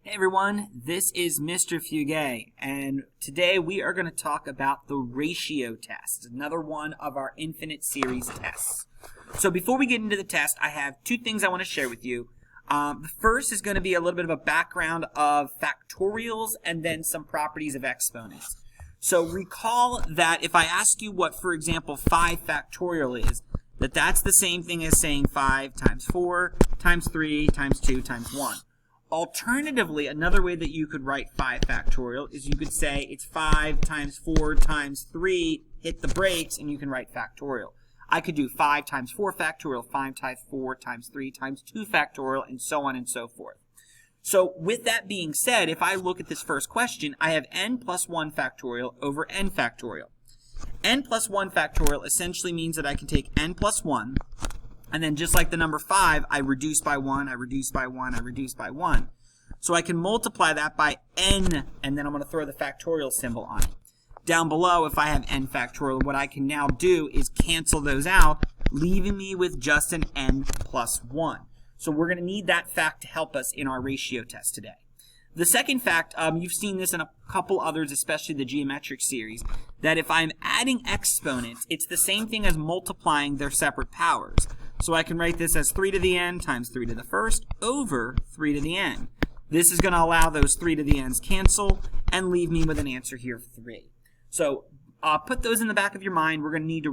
Hey everyone, this is Mr. Fugay, and today we are going to talk about the ratio test, another one of our infinite series tests. So before we get into the test, I have two things I want to share with you. The first is going to be a little bit of a background of factorials and then some properties of exponents. So recall that if I ask you what, for example, 5 factorial is, that's the same thing as saying 5 times 4 times 3 times 2 times 1. Alternatively, another way that you could write 5 factorial is you could say it's 5 times 4 times 3, hit the brakes, and you can write factorial. I could do 5 times 4 factorial, 5 times 4 times 3 times 2 factorial, and so on and so forth. So with that being said, if I look at this first question, I have n plus 1 factorial over n factorial. N plus 1 factorial essentially means that I can take n plus 1, and then just like the number 5, I reduce by 1, I reduce by 1, I reduce by 1. So I can multiply that by n, and then I'm going to throw the factorial symbol on it. Down below, if I have n factorial, what I can now do is cancel those out, leaving me with just an n plus 1. So we're going to need that fact to help us in our ratio test today. The second fact, you've seen this in a couple others, especially the geometric series, that if I'm adding exponents, it's the same thing as multiplying their separate powers. So I can write this as 3 to the n times 3 to the first over 3 to the n. This is going to allow those 3 to the n's cancel and leave me with an answer here of 3. So put those in the back of your mind. We're going to need to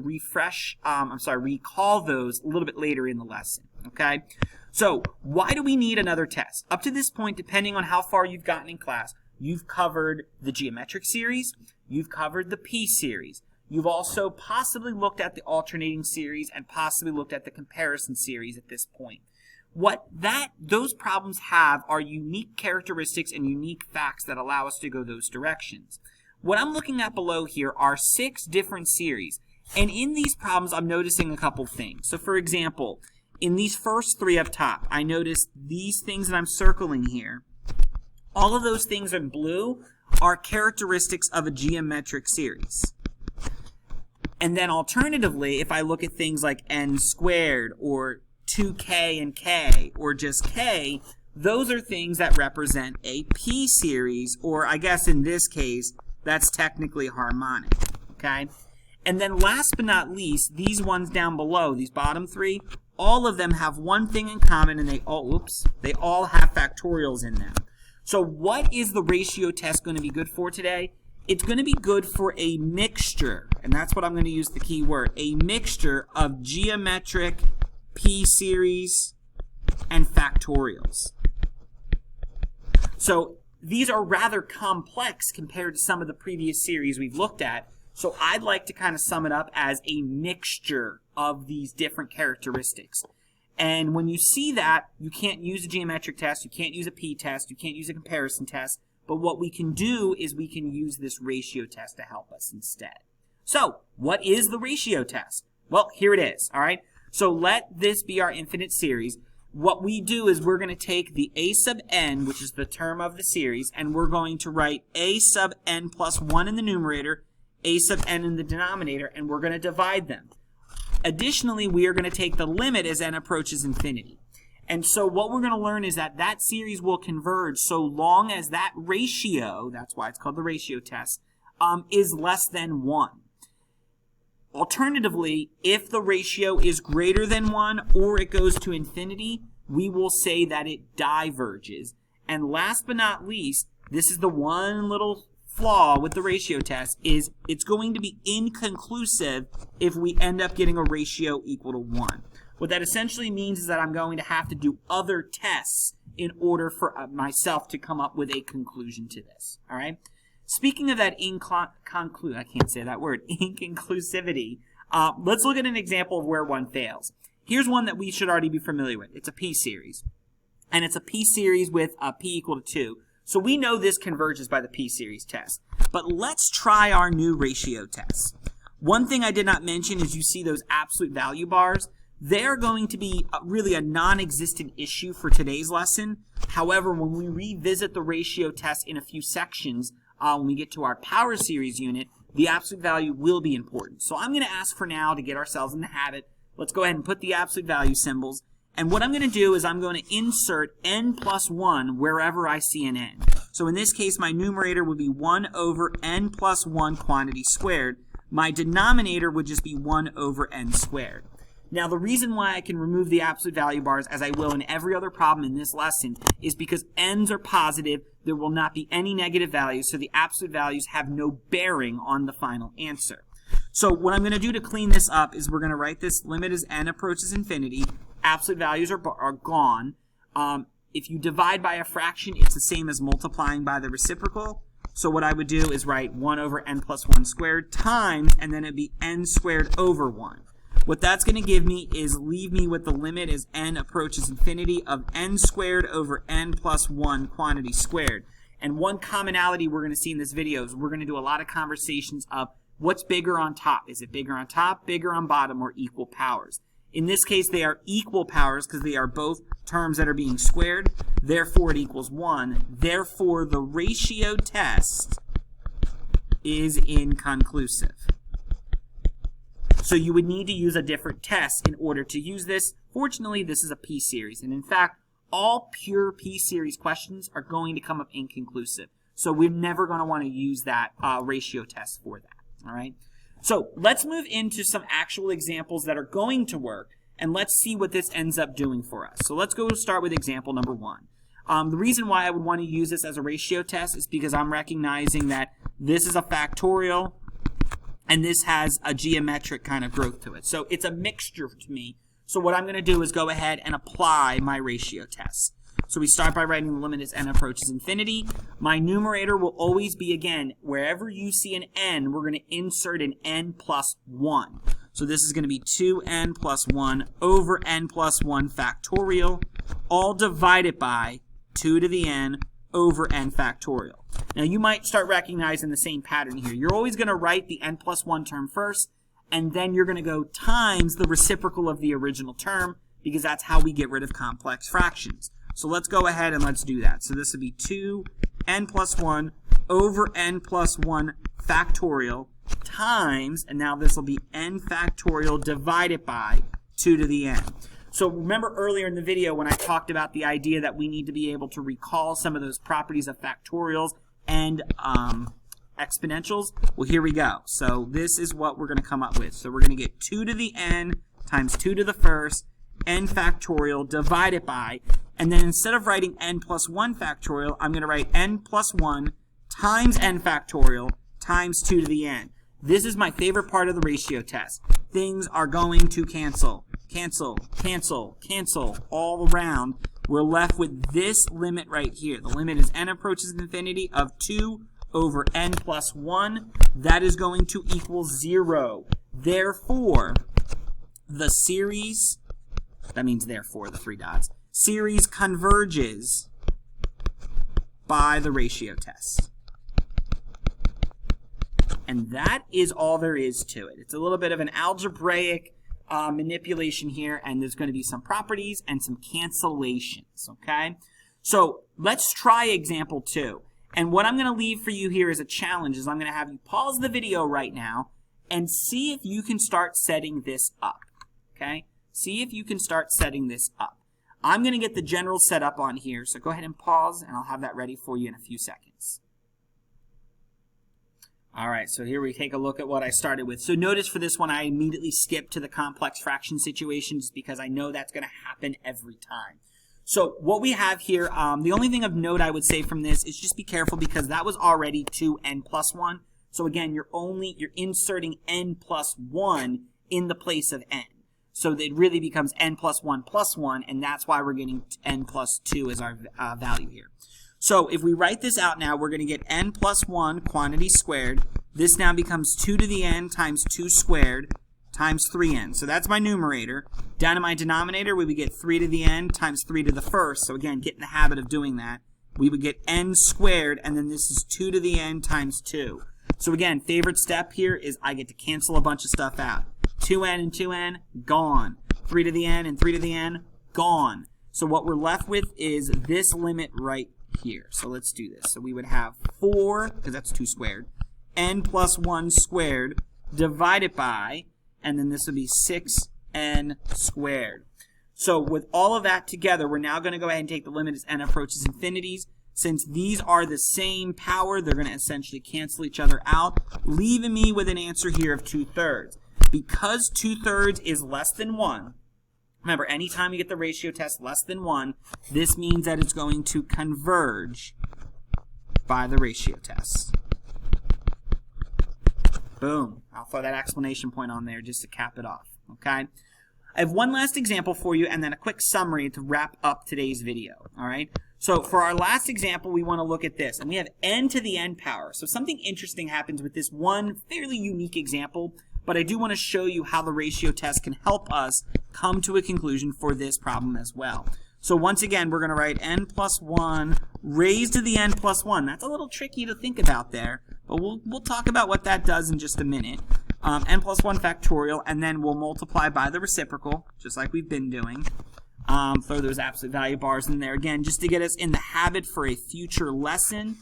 recall those a little bit later in the lesson. Okay? So why do we need another test? Up to this point, depending on how far you've gotten in class, you've covered the geometric series, you've covered the P series. You've also possibly looked at the alternating series and possibly looked at the comparison series at this point. What those problems have are unique characteristics and unique facts that allow us to go those directions. What I'm looking at below here are 6 different series. And in these problems, I'm noticing a couple things. So for example, in these first 3 up top, I noticed these things that I'm circling here. All of those things in blue are characteristics of a geometric series. And then alternatively, if I look at things like n squared or 2k and k or just k, those are things that represent a P series, or I guess in this case, that's technically harmonic, okay? And then last but not least, these ones down below, these bottom 3, all of them have one thing in common, and they all have factorials in them. So what is the ratio test going to be good for today? It's going to be good for a mixture, and that's what I'm going to use the key word, a mixture of geometric P series and factorials. So these are rather complex compared to some of the previous series we've looked at, so I'd like to kind of sum it up as a mixture of these different characteristics. And when you see that, you can't use a geometric test, you can't use a P test, you can't use a comparison test, but what we can do is we can use this ratio test to help us instead. So, what is the ratio test? Well, here it is, all right? So let this be our infinite series. What we do is we're going to take the a sub n, which is the term of the series, and we're going to write a sub n plus 1 in the numerator, a sub n in the denominator, and we're going to divide them. Additionally, we are going to take the limit as n approaches infinity. And so what we're going to learn is that that series will converge so long as that ratio, that's why it's called the ratio test, is less than 1. Alternatively, if the ratio is greater than 1 or it goes to infinity, we will say that it diverges. And last but not least, this is the one little flaw with the ratio test, is it's going to be inconclusive if we end up getting a ratio equal to 1. What that essentially means is that I'm going to have to do other tests in order for myself to come up with a conclusion to this. All right. Speaking of that inconclusivity, let's look at an example of where one fails. Here's one that we should already be familiar with. It's a P series, and it's a P series with a P equal to 2. So we know this converges by the P series test. But let's try our new ratio test. One thing I did not mention is you see those absolute value bars. They're going to be really a non-existent issue for today's lesson. However, when we revisit the ratio test in a few sections, when we get to our power series unit, the absolute value will be important. So I'm going to ask for now to get ourselves in the habit. Let's go ahead and put the absolute value symbols. And what I'm going to do is I'm going to insert n plus 1 wherever I see an n. So in this case, my numerator would be 1 over n plus 1 quantity squared. My denominator would just be 1 over n squared. Now, the reason why I can remove the absolute value bars, as I will in every other problem in this lesson, is because n's are positive. There will not be any negative values, so the absolute values have no bearing on the final answer. So what I'm going to do to clean this up is we're going to write this limit as n approaches infinity. Absolute values are gone. If you divide by a fraction, it's the same as multiplying by the reciprocal. So what I would do is write 1 over n plus 1 squared times, and then it'd be n squared over 1. What that's going to give me is leave me with the limit as n approaches infinity of n squared over n plus 1 quantity squared. And one commonality we're going to see in this video is we're going to do a lot of conversations of what's bigger on top. Is it bigger on top, bigger on bottom, or equal powers? In this case, they are equal powers because they are both terms that are being squared. Therefore, it equals 1. Therefore, the ratio test is inconclusive. So you would need to use a different test in order to use this. Fortunately, this is a P-series. And in fact, all pure P-series questions are going to come up inconclusive. So we're never going to want to use that ratio test for that. All right. So let's move into some actual examples that are going to work, and let's see what this ends up doing for us. So let's go start with example number 1. The reason why I would want to use this as a ratio test is because I'm recognizing that this is a factorial, and this has a geometric kind of growth to it. So it's a mixture to me. So what I'm going to do is go ahead and apply my ratio test. So we start by writing the limit as n approaches infinity. My numerator will always be, again, wherever you see an n, we're going to insert an n plus 1. So this is going to be 2n plus 1 over n plus 1 factorial, all divided by 2 to the n over n factorial. Now you might start recognizing the same pattern here. You're always going to write the n plus 1 term first, and then you're going to go times the reciprocal of the original term, because that's how we get rid of complex fractions. So let's go ahead and let's do that. So this would be 2n plus 1 over n plus 1 factorial times, and now this will be n factorial divided by 2 to the n. So remember earlier in the video when I talked about the idea that we need to be able to recall some of those properties of factorials and exponentials? Well, here we go. So this is what we're going to come up with. So we're going to get 2 to the n times 2 to the first, n factorial divided by, and then instead of writing n plus 1 factorial, I'm going to write n plus 1 times n factorial times 2 to the n. This is my favorite part of the ratio test. Things are going to cancel, cancel, cancel, cancel all around. We're left with this limit right here. The limit is n approaches infinity of 2 over n plus 1. That is going to equal 0. Therefore, the series, that means therefore the 3 dots, series converges by the ratio test. And that is all there is to it. It's a little bit of an algebraic manipulation here, and there's going to be some properties and some cancellations, okay? So let's try example 2. And what I'm going to leave for you here as a challenge is I'm going to have you pause the video right now and see if you can start setting this up, okay? See if you can start setting this up. I'm going to get the general setup on here, so go ahead and pause, and I'll have that ready for you in a few seconds. All right, so here we take a look at what I started with. So notice for this one, I immediately skipped to the complex fraction situation just because I know that's going to happen every time. So what we have here, the only thing of note I would say from this is just be careful because that was already 2n plus 1. So again, you're inserting n plus 1 in the place of n. So it really becomes n plus 1, and that's why we're getting n plus 2 as our value here. So if we write this out now, we're going to get n plus 1 quantity squared. This now becomes 2 to the n times 2 squared times 3n. So that's my numerator. Down to my denominator, we would get 3 to the n times 3 to the first. So again, get in the habit of doing that. We would get n squared, and then this is 2 to the n times 2. So again, favorite step here is I get to cancel a bunch of stuff out. 2n and 2n, gone. 3 to the n and 3 to the n, gone. So what we're left with is this limit right here. So let's do this. So we would have 4, because that's 2 squared, n plus 1 squared divided by, and then this would be 6n squared. So with all of that together, we're now going to go ahead and take the limit as n approaches infinity. Since these are the same power, they're going to essentially cancel each other out, leaving me with an answer here of 2/3. Because 2/3 is less than 1, remember, anytime you get the ratio test less than 1, this means that it's going to converge by the ratio test. Boom. I'll throw that exclamation point on there just to cap it off. Okay? I have one last example for you and then a quick summary to wrap up today's video. All right? So for our last example, we want to look at this. And we have n to the n power. So something interesting happens with this one fairly unique example, but I do want to show you how the ratio test can help us come to a conclusion for this problem as well. So once again, we're going to write n plus 1 raised to the n plus 1. That's a little tricky to think about there, but we'll talk about what that does in just a minute. N plus 1 factorial, and then we'll multiply by the reciprocal, just like we've been doing. Throw those absolute value bars in there again, just to get us in the habit for a future lesson.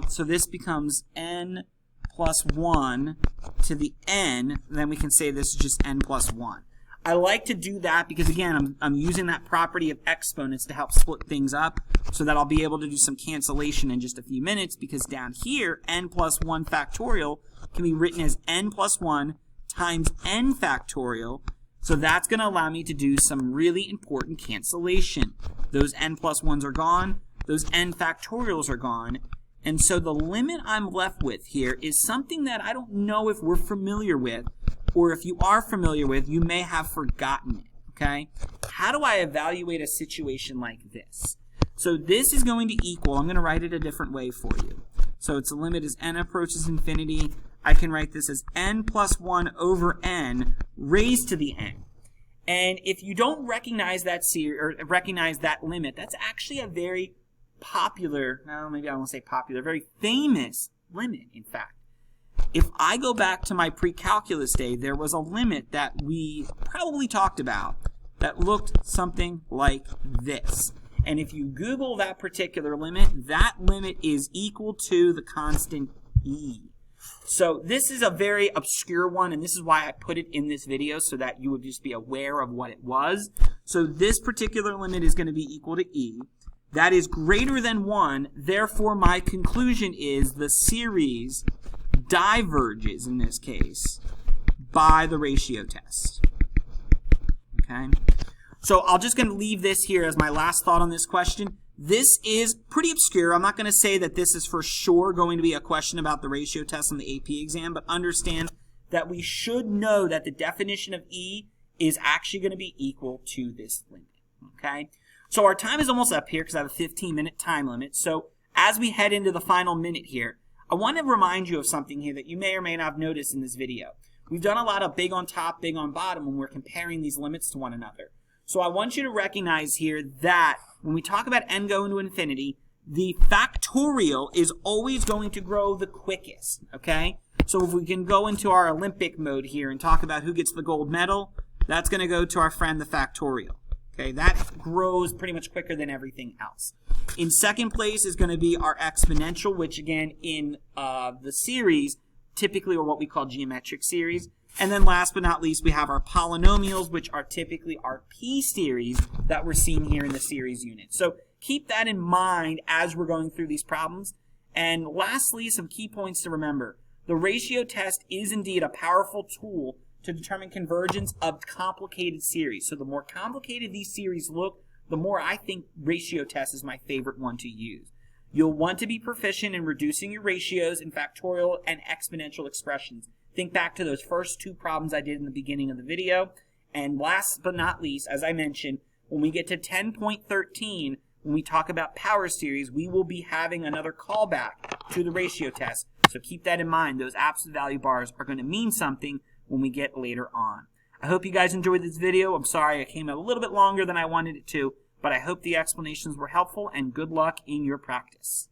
So this becomes n plus 1 to the n, then we can say this is just n plus 1. I like to do that because, again, I'm using that property of exponents to help split things up so that I'll be able to do some cancellation in just a few minutes, because down here, n plus 1 factorial can be written as n plus 1 times n factorial. So that's going to allow me to do some really important cancellation. Those n plus 1s are gone. Those n factorials are gone. And so the limit I'm left with here is something that I don't know if we're familiar with, or if you are familiar with, you may have forgotten it, okay? How do I evaluate a situation like this? So this is going to equal, I'm going to write it a different way for you. So its limit as n approaches infinity. I can write this as n plus 1 over n raised to the n. And if you don't recognize that recognize that limit, that's actually a very popular, no, maybe I won't say popular, very famous limit, in fact. If I go back to my pre-calculus day, there was a limit that we probably talked about that looked something like this. And if you Google that particular limit, that limit is equal to the constant e. So this is a very obscure one, and this is why I put it in this video, so that you would just be aware of what it was. So this particular limit is going to be equal to e. That is greater than 1, therefore my conclusion is the series diverges, in this case, by the ratio test. Okay? So I'm just going to leave this here as my last thought on this question. This is pretty obscure. I'm not going to say that this is for sure going to be a question about the ratio test on the AP exam, but understand that we should know that the definition of E is actually going to be equal to this limit. Okay? So our time is almost up here because I have a 15-minute time limit. So as we head into the final minute here, I want to remind you of something here that you may or may not have noticed in this video. We've done a lot of big on top, big on bottom when we're comparing these limits to one another. So I want you to recognize here that when we talk about n going to infinity, the factorial is always going to grow the quickest, okay? So if we can go into our Olympic mode here and talk about who gets the gold medal, that's going to go to our friend the factorial. Okay, that grows pretty much quicker than everything else. In second place is going to be our exponential, which again in the series typically are what we call geometric series. And then last but not least, we have our polynomials, which are typically our p-series that we're seeing here in the series unit. So keep that in mind as we're going through these problems. And lastly, some key points to remember. The ratio test is indeed a powerful tool to determine convergence of complicated series. So the more complicated these series look, the more I think ratio test is my favorite one to use. You'll want to be proficient in reducing your ratios in factorial and exponential expressions. Think back to those first two problems I did in the beginning of the video. And last but not least, as I mentioned, when we get to 10.13, when we talk about power series, we will be having another callback to the ratio test. So keep that in mind. Those absolute value bars are going to mean something when we get later on. I hope you guys enjoyed this video. I'm sorry it came out a little bit longer than I wanted it to, but I hope the explanations were helpful, and good luck in your practice.